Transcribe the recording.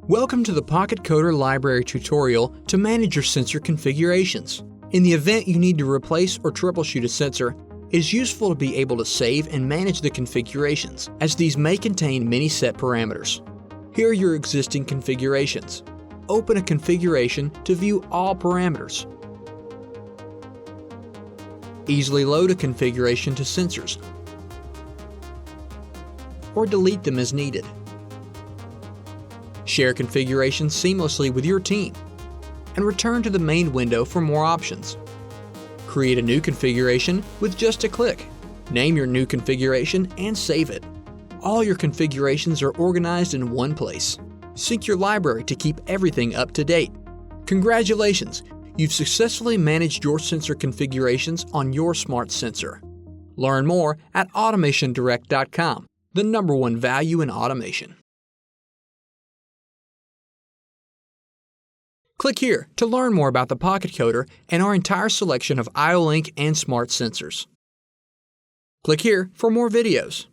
Welcome to the PocketCodr library tutorial to manage your sensor configurations. In the event you need to replace or troubleshoot a sensor, it is useful to be able to save and manage the configurations, as these may contain many set parameters. Here are your existing configurations. Open a configuration to view all parameters. Easily load a configuration to sensors, or delete them as needed. Share configurations seamlessly with your team, and return to the main window for more options. Create a new configuration with just a click. Name your new configuration and save it. All your configurations are organized in one place. Sync your library to keep everything up to date. Congratulations! You've successfully managed your sensor configurations on your smart sensor. Learn more at AutomationDirect.com, the #1 value in automation. Click here to learn more about the PocketCodr and our entire selection of IO-Link and smart sensors. Click here for more videos.